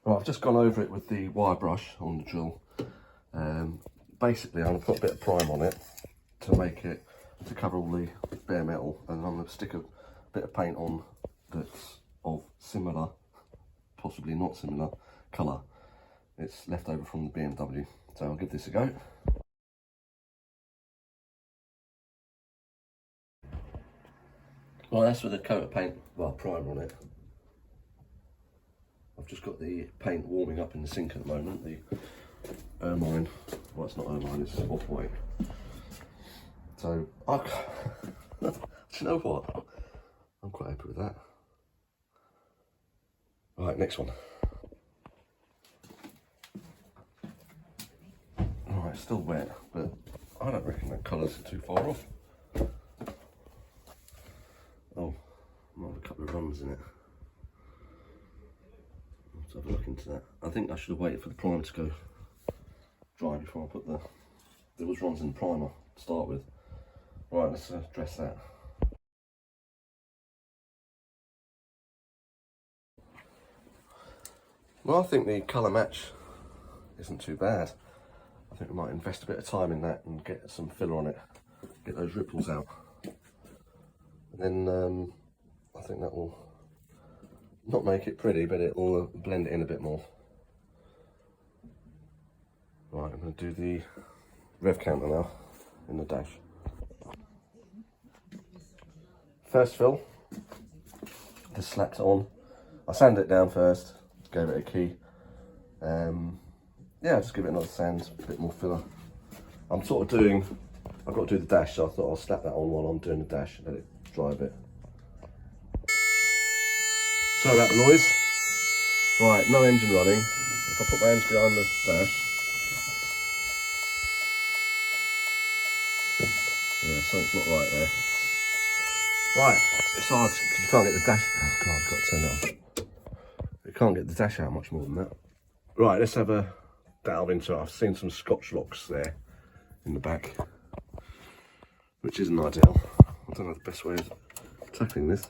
Right, I've just gone over it with the wire brush on the drill. Basically, I'm going to put a bit of prime on it to make it, to cover all the bare metal, and I'm going to stick a bit of paint on that's of similar, possibly not similar, colour. It's left over from the BMW, so I'll give this a go. Well, that's with a coat of paint, well, primer on it. I've just got the paint warming up in the sink at the moment, the ermine, well it's not ermine, it's off-white. So, do you know what? I'm quite happy with that. Right, next one. Right, it's still wet, but I don't reckon that colour's too far off. Oh, might have a couple of runs in it. Let's have a look into that. I think I should have waited for the primer to go dry before I put there was runs in the primer to start with. Right, let's address that. Well, I think the colour match isn't too bad. I think we might invest a bit of time in that and get some filler on it, get those ripples out. And then I think that will not make it pretty, but it will blend it in a bit more. Right, I'm going to do the rev counter now in the dash. First fill, just slapped it on. I sanded it down first, gave it a key. Yeah, just give it another sand, a bit more filler. I'm sort of doing, I've got to do the dash, so I thought I'll slap that on while I'm doing the dash and let it dry a bit. Sorry about the noise. Right, no engine running. If I put my hands behind the dash. Yeah, something's not right there. Right, it's hard because you can't get the dash. Oh God, I've got to turn that off. You can't get the dash out much more than that. Right, let's have a delve into it. I've seen some Scotch locks there in the back, which isn't ideal. I don't know the best way of tackling this.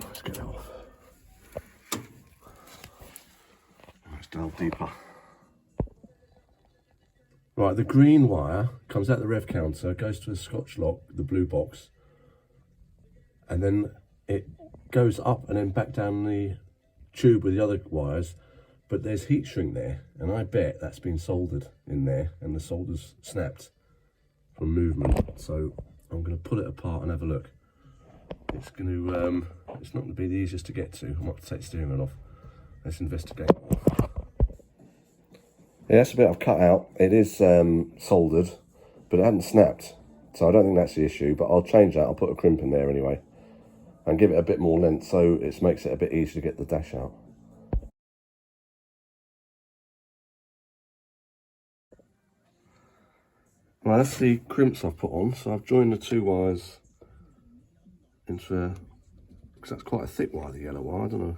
Let's get that off. Let's delve deeper. Right, the green wire comes out the rev counter, goes to the Scotch lock, the blue box, and then it goes up and then back down the tube with the other wires, but there's heat shrink there, and I bet that's been soldered in there and the solder's snapped from movement. So I'm going to pull it apart and have a look. It's going to, it's not going to be the easiest to get to. I might have to take the steering wheel off. Let's investigate. Yeah, that's a bit I've cut out. It is soldered, but it hadn't snapped. So I don't think that's the issue, but I'll change that. I'll put a crimp in there anyway and give it a bit more length so it makes it a bit easier to get the dash out. Right, that's the crimps I've put on. So I've joined the two wires into, because that's quite a thick wire, the yellow wire. I don't know,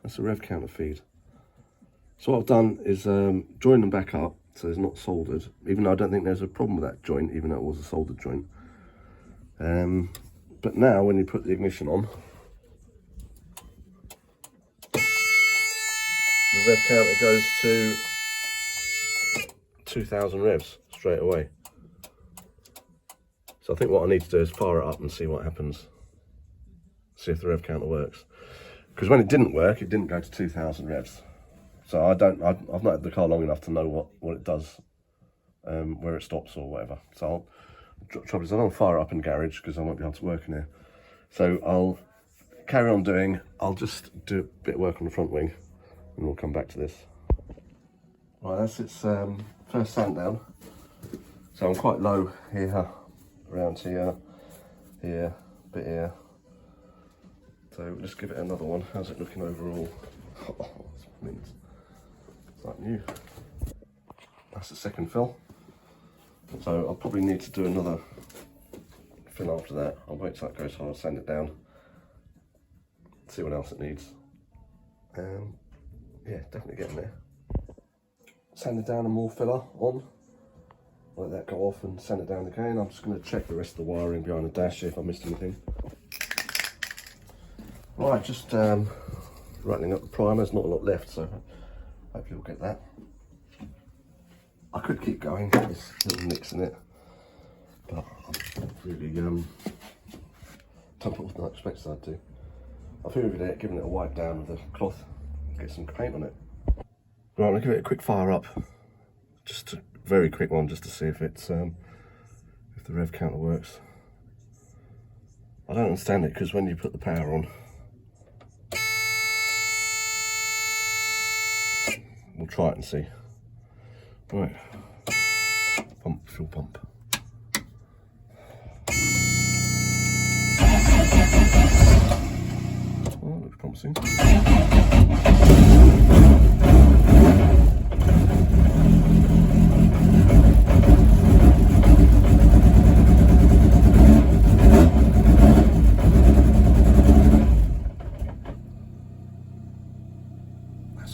that's a rev counter feed. So what I've done is join them back up so it's not soldered, even though I don't think there's a problem with that joint, even though it was a soldered joint. But now when you put the ignition on, the rev counter goes to 2000 revs straight away. So I think what I need to do is fire it up and see what happens. See if the rev counter works. Because when it didn't work, it didn't go to 2000 revs. So I've not had the car long enough to know what it does, where it stops or whatever. So trouble is I don't fire it up in the garage because I won't be able to work in there. So I'll carry on doing, I'll just do a bit of work on the front wing and we'll come back to this. Right, that's its first sand down. So I'm quite low here, around here, here, a bit here. So let's give it another one. How's it looking overall? Oh, it's mint. It's like new. That's the second fill. So I'll probably need to do another fill after that. I'll wait till that goes hard, sand it down, see what else it needs. Yeah, definitely getting there. Sand it down and more filler on. Let that go off and sand it down again. I'm just going to check the rest of the wiring behind the dash, see if I missed anything. Right, just rattling up the primer. There's not a lot left, so hopefully we'll get that. I could keep going, there's little nicks in it, but I really don't put what I expected I'd do. I feel with it, giving it a wipe down with the cloth, get some paint on it. Right, I'm gonna give it a quick fire up, just a very quick one, just to see if it's if the rev counter works. I don't understand it because when you put the power on, we'll try it and see. Right, pump, fuel pump. Oh, looks promising. That's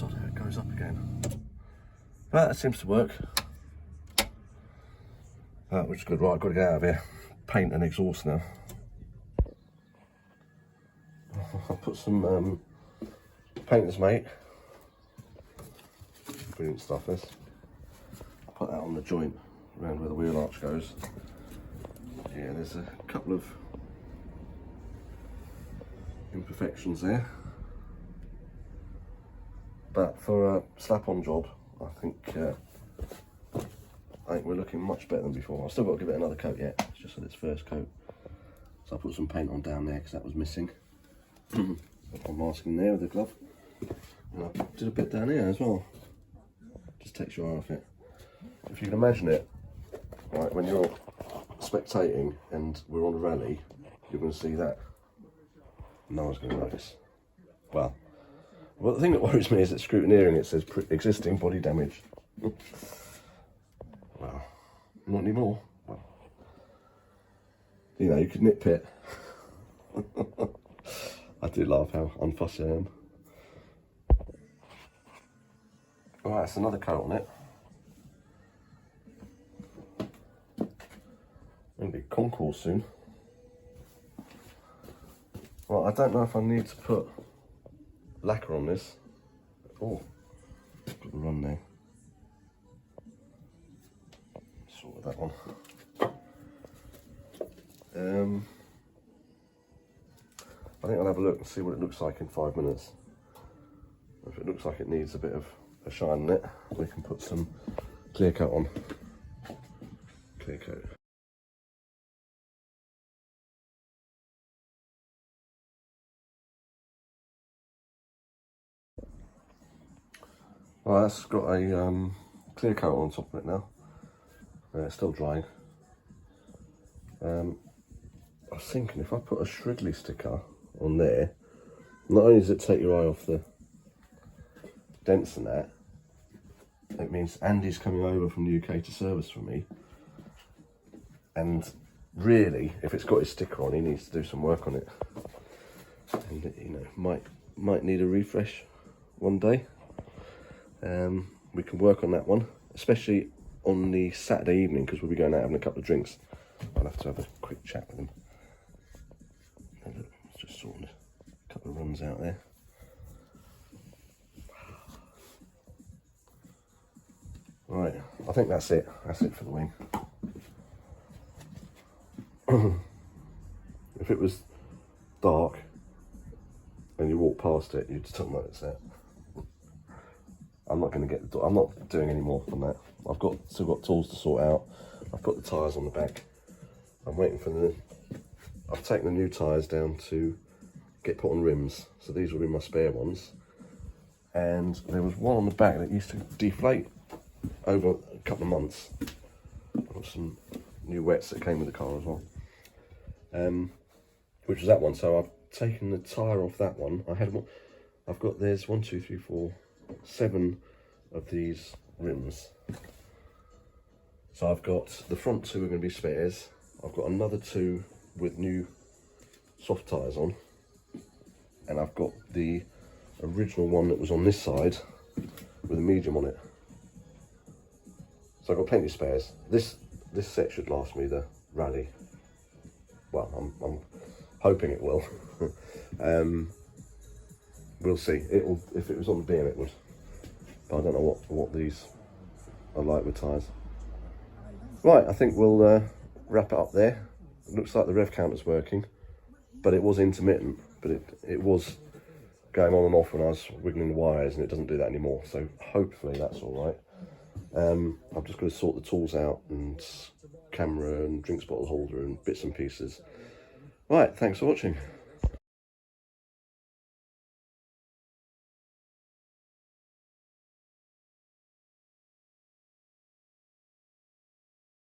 odd how it goes up again. But that seems to work. Which is good. Right, I've got to get out of here. Paint and exhaust now. I'll put some Painter's Mate. Brilliant stuff, this. I'll put that on the joint around where the wheel arch goes. Yeah, there's a couple of imperfections there. But for a slap-on job, I think we're looking much better than before. I've still got to give it another coat yet. It's just on its first coat. So I put some paint on down there because that was missing. I'm masking there with the glove. And I did a bit down here as well. Just takes your eye off it. If you can imagine it, right, when you're spectating and we're on a rally, you're going to see that. No one's going to notice. Well, the thing that worries me is that scrutineering it says existing body damage. Well, not anymore. Well, you know, you could nitpick. I do laugh how unfussy I am. Alright, that's another coat on it. It'll be concourse soon. Well, I don't know if I need to put lacquer on this. Oh, got the run there. Sorted that one. I think I'll have a look and see what it looks like in 5 minutes. If it looks like it needs a bit of a shine in it, we can put some clear coat on. Clear coat. Well, that's got a clear coat on top of it now. It's still drying. I was thinking if I put a Shridley sticker on there, not only does it take your eye off the dents and that, it means Andy's coming over from the UK to service for me. And really, if it's got his sticker on, he needs to do some work on it. And it, you know, might need a refresh one day. We can work on that one, especially on the Saturday evening, because we'll be going out having a couple of drinks. I'll have to have a quick chat with him. Just sorting a couple of runs out there. Right, I think that's it. That's it for the wing. If it was dark and you walk past it, you'd still notice that. I'm not going to get the door. I'm not doing any more than that. I've still got tools to sort out. I've put the tyres on the back. I'm waiting for I've taken the new tyres down to get put on rims. So these will be my spare ones. And there was one on the back that used to deflate over a couple of months. I've got some new wets that came with the car as well. Which was that one. So I've taken the tyre off that one. There's 1, 2, 3, 4, 7 of these rims. So I've got the front 2 are going to be spares. I've got another 2 with new soft tyres on, and I've got the original one that was on this side with a medium on it. So I've got plenty of spares. This set should last me the rally. Well, I'm hoping it will. we'll see. It'll, if it was on the beam, it would. But I don't know what these are like with tyres. Right, I think we'll wrap it up there. It looks like the rev counter's working, but it was intermittent. But it was going on and off when I was wiggling the wires, and it doesn't do that anymore. So hopefully that's all right. I'm just going to sort the tools out, and camera and drinks bottle holder and bits and pieces. Right, thanks for watching.